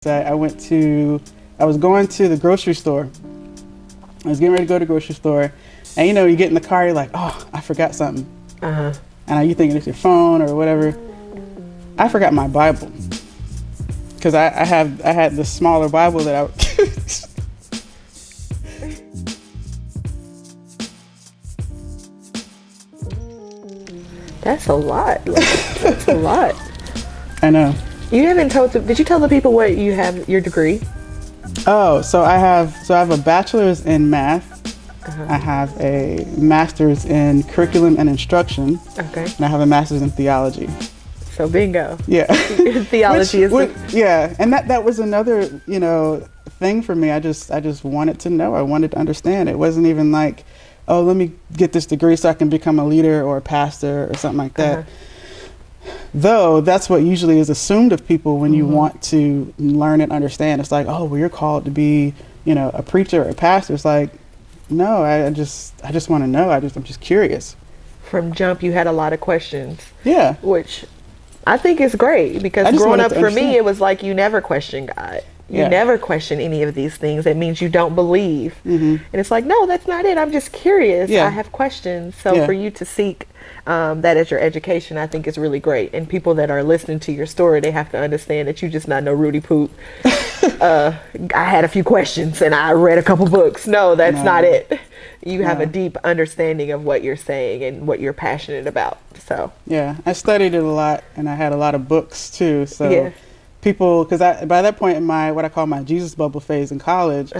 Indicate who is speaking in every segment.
Speaker 1: I was going to the grocery store. I was getting ready to go to the grocery store. And you get in the car, you're like, oh, I forgot something.
Speaker 2: Uh-huh.
Speaker 1: And you thinking it's your phone or whatever. I forgot my Bible. Because I had this smaller Bible that I
Speaker 2: That's a lot. That's a lot.
Speaker 1: I know.
Speaker 2: You haven't did you tell the people what you have, your degree?
Speaker 1: Oh, so I have a bachelor's in math.
Speaker 2: Uh-huh.
Speaker 1: I have a master's in curriculum and instruction.
Speaker 2: Okay.
Speaker 1: And I have a master's in theology.
Speaker 2: So bingo.
Speaker 1: Yeah.
Speaker 2: Theology
Speaker 1: yeah. And that was another, thing for me. I just wanted to know. I wanted to understand. It wasn't even like, oh, let me get this degree so I can become a leader or a pastor or something like that.
Speaker 2: Uh-huh.
Speaker 1: Though that's what usually is assumed of people when you want to learn and understand. It's like, oh, well, you're called to be, a preacher or a pastor. It's like, no, I just want to know. I'm just curious.
Speaker 2: From jump, you had a lot of questions.
Speaker 1: Yeah.
Speaker 2: Which I think is great, because growing up for me, it was like you never question God. You never question any of these things. It means you don't believe. Mm-hmm. And it's like, no, that's not it. I'm just curious. I have questions. So for you to seek that as your education, I think is really great. And people that are listening to your story, they have to understand that you just not no Rudy Poot. I had a few questions and I read a couple books. No, that's not it. You have a deep understanding of what you're saying and what you're passionate about. So
Speaker 1: yeah, I studied it a lot, and I had a lot of books too. So people, because by that point in what I call my Jesus bubble phase in college,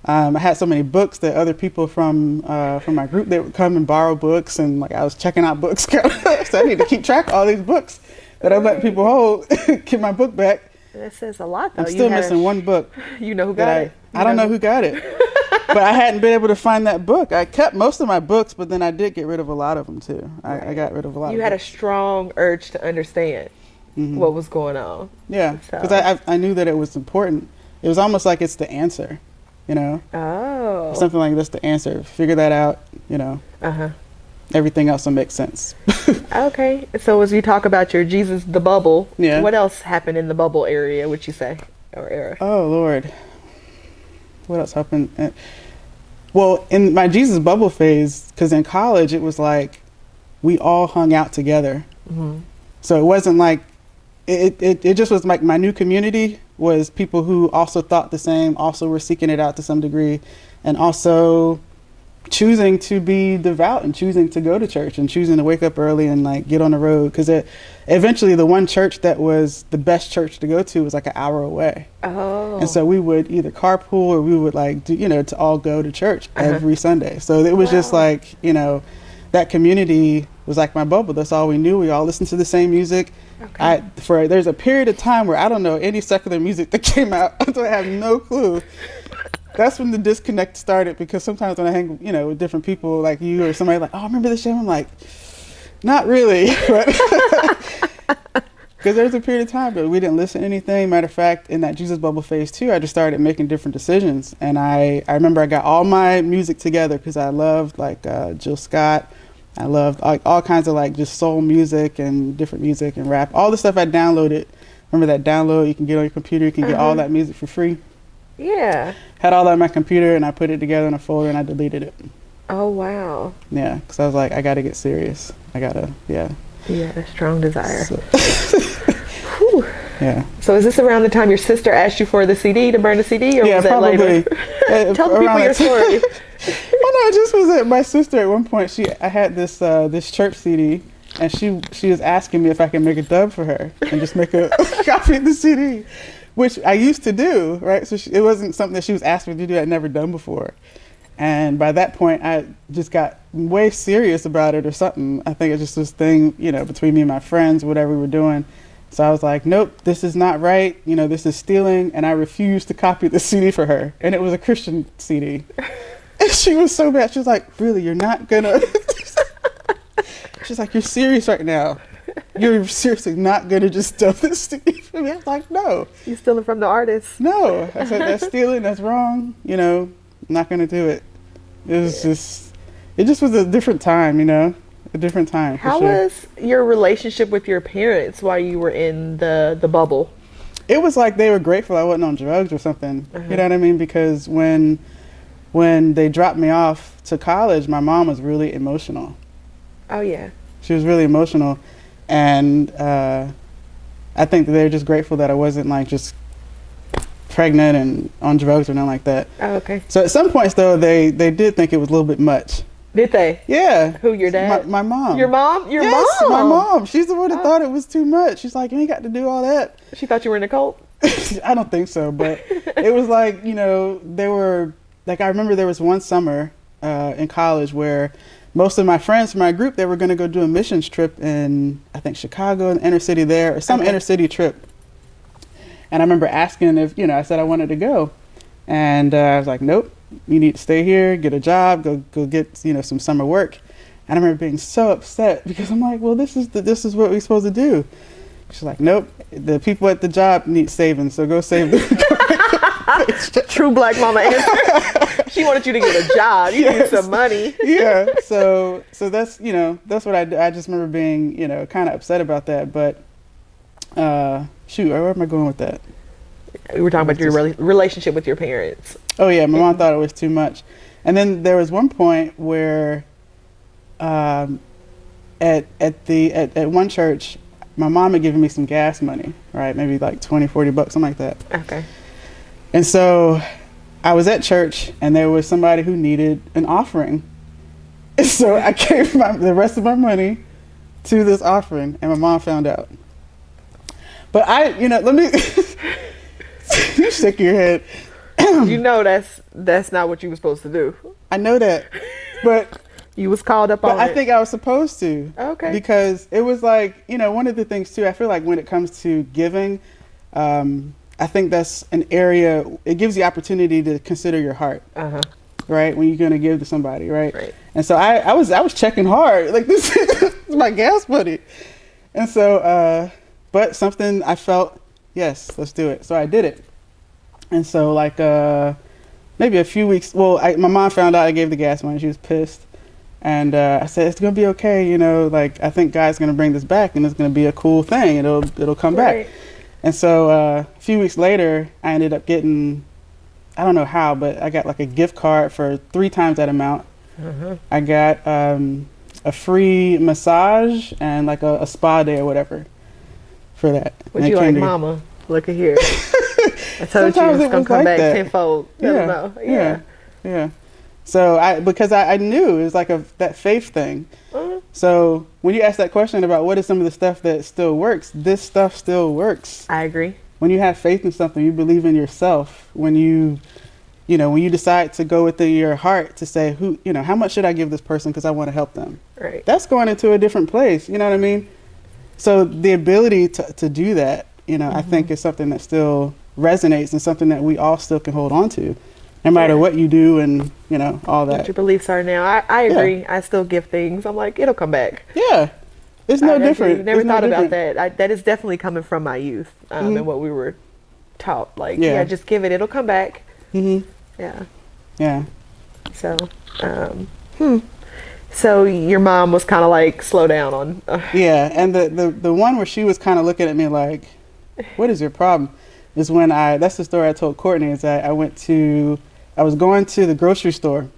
Speaker 1: I had so many books that other people from my group, they would come and borrow books, and like I was checking out books. So I need to keep track of all these books that I let people hold. Get my book back.
Speaker 2: That says a lot, though.
Speaker 1: I'm still missing one book.
Speaker 2: You know who got it?
Speaker 1: I don't know who got it. But I hadn't been able to find that book. I kept most of my books, but then I did get rid of a lot of them too. I got rid of a lot.
Speaker 2: You had a strong urge to understand what was going on.
Speaker 1: Yeah, because I knew that it was important. It was almost like it's the answer,
Speaker 2: Oh.
Speaker 1: Something like this, the answer. Figure that out, Everything else will make sense.
Speaker 2: Okay. So as you talk about your Jesus, the bubble, what else happened in the bubble area, would you say, or era?
Speaker 1: Oh, Lord. What else happened? Well, in my Jesus bubble phase, because in college, it was like we all hung out together. Mm-hmm. So it wasn't like, it just was like my new community was people who also thought the same, also were seeking it out to some degree, and also choosing to be devout and choosing to go to church and choosing to wake up early and like get on the road, because eventually the one church that was the best church to go to was like an hour away.
Speaker 2: Oh.
Speaker 1: And so we would either carpool or we would like do, to all go to church every Sunday. So it was just like, that community was like my bubble. That's all we knew. We all listened to the same music. Okay. There's a period of time where I don't know any secular music that came out. I have no clue. That's when the disconnect started, because sometimes when I hang, with different people like you or somebody like, oh, I remember this jam. I'm like, not really. Because there's a period of time, but we didn't listen to anything. Matter of fact, in that Jesus bubble phase too, I just started making different decisions. And I remember I got all my music together because I loved like Jill Scott. I loved like all kinds of like just soul music and different music and rap. All the stuff I downloaded. Remember that download you can get on your computer? You can get all that music for free.
Speaker 2: Yeah.
Speaker 1: Had all that on my computer, and I put it together in a folder, and I deleted it.
Speaker 2: Oh, wow.
Speaker 1: Yeah, because I was like, I got to get serious. I got to,
Speaker 2: Yeah, a strong desire.
Speaker 1: So.
Speaker 2: Whew.
Speaker 1: Yeah.
Speaker 2: So is this around the time your sister asked you for the CD, to burn the CD, or was that
Speaker 1: probably.
Speaker 2: Later? Tell the people your story.
Speaker 1: Well, no, it just was that my sister at one point, I had this church CD, and she was asking me if I could make a dub for her and just make a copy of the CD. Which I used to do, right? So it wasn't something that she was asking me to do. I'd never done before. And by that point, I just got way serious about it or something. I think it's just this thing, between me and my friends, whatever we were doing. So I was like, nope, this is not right. This is stealing. And I refused to copy the CD for her. And it was a Christian CD. And she was so bad. She was like, really, you're not going to... She's like, you're serious right now. You're seriously not going to just dump this CD for me? I was like, no.
Speaker 2: You stealing from the artist?
Speaker 1: No. I said, that's stealing. That's wrong. I'm not going to do it. It just was a different time, a different time.
Speaker 2: How was your relationship with your parents while you were in the bubble?
Speaker 1: it was like they were grateful I wasn't on drugs or something. You know what I mean? Because when they dropped me off to college, my mom was really emotional.
Speaker 2: Oh, yeah.
Speaker 1: She was really emotional. And I think that they were just grateful that I wasn't like just pregnant and on drugs or nothing like that.
Speaker 2: Oh, okay.
Speaker 1: So at some points, though, they did think it was a little bit much.
Speaker 2: Did they?
Speaker 1: Yeah.
Speaker 2: Who, your dad?
Speaker 1: My mom.
Speaker 2: Your mom? Your
Speaker 1: yes,
Speaker 2: mom?
Speaker 1: my mom. She's the one that thought it was too much. She's like, you ain't got to do all that.
Speaker 2: She thought you were in a cult?
Speaker 1: I don't think so, but it was like, you know, they were, like, I remember there was one summer in college where most of my friends from my group, they were going to go do a missions trip in, I think, Chicago, and the inner city there, or some inner city trip. And I remember asking if, you know, I said I wanted to go. And I was like, nope, you need to stay here, get a job, go get, you know, some summer work. And I remember being so upset because I'm like, well, this is what we're supposed to do. She's like, nope, the people at the job need saving, so go save them.
Speaker 2: True black mama answer. She wanted you to get a job. You need some money.
Speaker 1: Yeah. So that's, you know, that's what I did. I just remember being, you know, kind of upset about that. But shoot, where am I going with that?
Speaker 2: We were talking about your relationship with your parents.
Speaker 1: Oh yeah, my mom thought it was too much. And then there was one point where at one church, my mom had given me some gas money, right? Maybe like $20-$40, something like that.
Speaker 2: Okay.
Speaker 1: And so I was at church and there was somebody who needed an offering. And so I gave the rest of my money to this offering, and my mom found out. But let me, you shake your head.
Speaker 2: You know that's not what you were supposed to do.
Speaker 1: I know that, but
Speaker 2: you was called up on it.
Speaker 1: But I think I was supposed to.
Speaker 2: Okay.
Speaker 1: Because it was like, you know, one of the things too, I feel like when it comes to giving, I think that's an area, it gives the opportunity to consider your heart. Right? When you're going to give to somebody, right?
Speaker 2: Right.
Speaker 1: And so I was checking hard, like this is my gas money. And so, but something I felt, yes, let's do it. So I did it. And so like, maybe a few weeks, my mom found out I gave the gas money. She was pissed. And I said, it's going to be okay. You know, like, I think God's going to bring this back and it's going to be a cool thing. It'll come back. And so a few weeks later, I ended up getting, I don't know how, but I got like a gift card for 3 times that amount. I got a free massage and like a spa day or whatever for that.
Speaker 2: What you like, mama? Look at here. I told you it's going to come back tenfold.
Speaker 1: Yeah. So because I knew it was like that faith thing. So when you ask that question about what is some of the stuff that still works, this stuff still works.
Speaker 2: I agree.
Speaker 1: When you have faith in something, you believe in yourself. When you decide to go within your heart to say, how much should I give this person because I want to help them?
Speaker 2: Right.
Speaker 1: That's going into a different place. You know what I mean? So the ability to do that, I think is something that still resonates and something that we all still can hold on to. No matter what you do and, all that.
Speaker 2: What your beliefs are now. I agree. I still give things. I'm like, it'll come back.
Speaker 1: Yeah. It's no different.
Speaker 2: Never thought about that. That is definitely coming from my youth and what we were taught. Like, just give it. It'll come back. Yeah.
Speaker 1: Yeah.
Speaker 2: So, So your mom was kind of like, slow down on.
Speaker 1: Yeah. And the one where she was kind of looking at me like, what is your problem? Is when that's the story I told Courtney, is that I was going to the grocery store.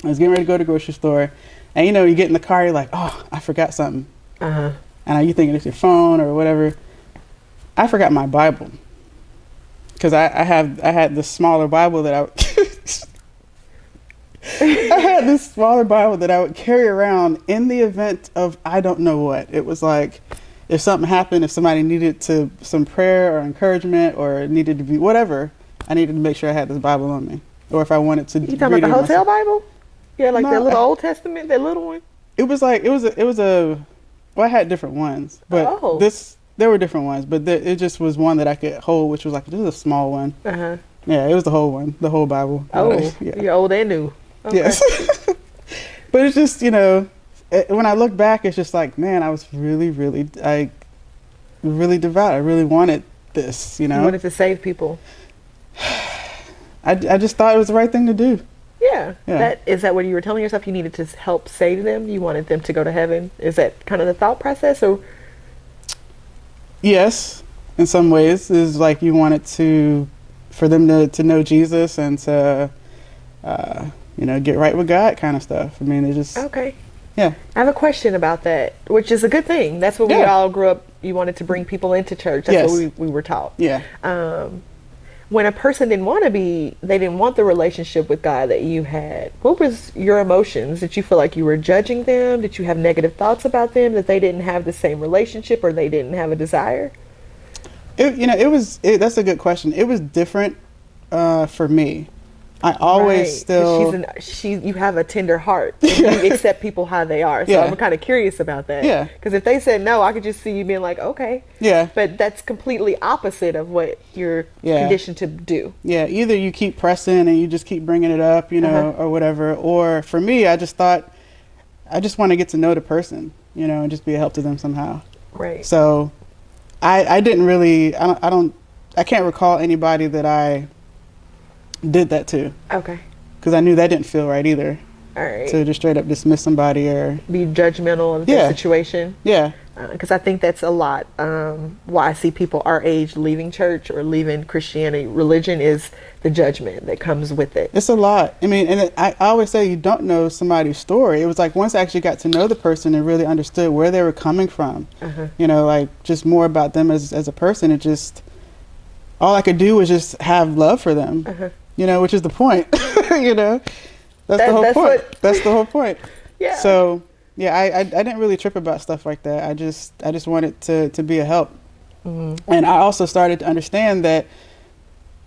Speaker 1: I was getting ready to go to the grocery store. And, you get in the car, you're like, oh, I forgot something. And you thinking it's your phone or whatever. I forgot my Bible. Because I had this smaller Bible that I would carry around in the event of I don't know what. It was like, if something happened, if somebody needed some prayer or encouragement or needed to be whatever, I needed to make sure I had this Bible on me. Or if I wanted to.
Speaker 2: You talking about the hotel Bible? Yeah, like that little Old Testament, that little one?
Speaker 1: It was I had different ones, but there were different ones, but it just was one that I could hold, which was like, this is a small one. Yeah, it was the whole one, the whole Bible.
Speaker 2: Oh, you're old and new. Okay.
Speaker 1: Yes. But it's just, when I look back, it's just like, man, I was really, really, really devout. I really wanted this, You
Speaker 2: wanted to save people.
Speaker 1: I just thought it was the right thing to do.
Speaker 2: Yeah. Is that what you were telling yourself you needed to help save them? You wanted them to go to heaven? Is that kind of the thought process? Or?
Speaker 1: Yes. in some ways, is like you want it for them to know Jesus and to, get right with God kind of stuff. I mean, it just...
Speaker 2: Okay.
Speaker 1: Yeah.
Speaker 2: I have a question about that, which is a good thing. That's what we all grew up. You wanted to bring people into church. That's what we were taught.
Speaker 1: Yeah.
Speaker 2: When a person they didn't want the relationship with God that you had, what was your emotions? Did you feel like you were judging them? Did you have negative thoughts about them, that they didn't have the same relationship or they didn't have a desire?
Speaker 1: That's a good question. It was different for me. I always still...
Speaker 2: you have a tender heart. And you accept people how they are. So I'm kind of curious about that.
Speaker 1: Yeah.
Speaker 2: Because if they said no, I could just see you being like, okay.
Speaker 1: Yeah.
Speaker 2: But that's completely opposite of what you're conditioned to do.
Speaker 1: Yeah. Either you keep pressing and you just keep bringing it up, or whatever. Or for me, I just thought, I just want to get to know the person, and just be a help to them somehow.
Speaker 2: Right.
Speaker 1: So I didn't really, I can't recall anybody that I did that to.
Speaker 2: Okay.
Speaker 1: Because I knew that didn't feel right either.
Speaker 2: All right.
Speaker 1: To just straight up dismiss somebody or
Speaker 2: be judgmental of the situation.
Speaker 1: Yeah.
Speaker 2: Because I think that's a lot why I see people our age leaving church or leaving Christianity. Religion is the judgment that comes with it.
Speaker 1: It's a lot. I mean, and I always say you don't know somebody's story. It was like once I actually got to know the person and really understood where they were coming from, like just more about them as a person, it just, all I could do was just have love for them. Which is the point, that's the whole point. That's the whole point.
Speaker 2: Yeah.
Speaker 1: So, yeah, I didn't really trip about stuff like that. I just wanted to be a help. And I also started to understand that,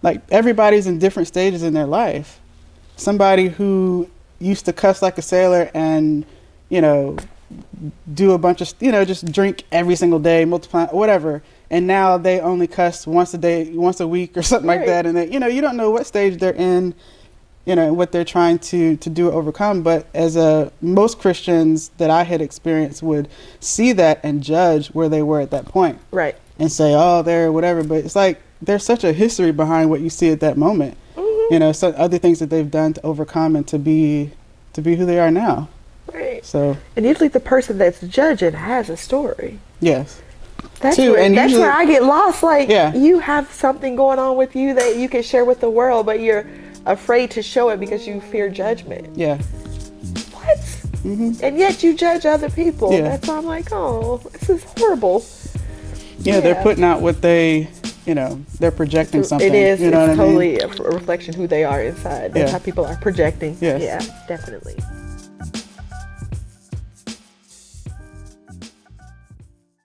Speaker 1: like, everybody's in different stages in their life. Somebody who used to cuss like a sailor and, do a bunch of, just drink every single day, multiply, whatever. And now they only cuss once a week or something like that. And they, you don't know what stage they're in, what they're trying to do or overcome. But as most Christians that I had experienced would see that and judge where they were at that point. Right. And say, oh, they're whatever. But it's like, there's such a history behind what you see at that moment. So other things that they've done to overcome and to be who they are now.
Speaker 2: Right.
Speaker 1: So.
Speaker 2: And usually the person that's judging has a story.
Speaker 1: Yes.
Speaker 2: That's where I get lost. Like, you have something going on with you that you can share with the world, but you're afraid to show it because you fear judgment. Yeah. What? And yet you judge other people. Yeah. That's why I'm like, oh, this is horrible.
Speaker 1: Yeah, they're putting out what they, they're projecting something.
Speaker 2: It is.
Speaker 1: You know
Speaker 2: it's
Speaker 1: what I mean?
Speaker 2: Totally a reflection of who they are inside. That's how people are projecting.
Speaker 1: Yes.
Speaker 2: Yeah, definitely.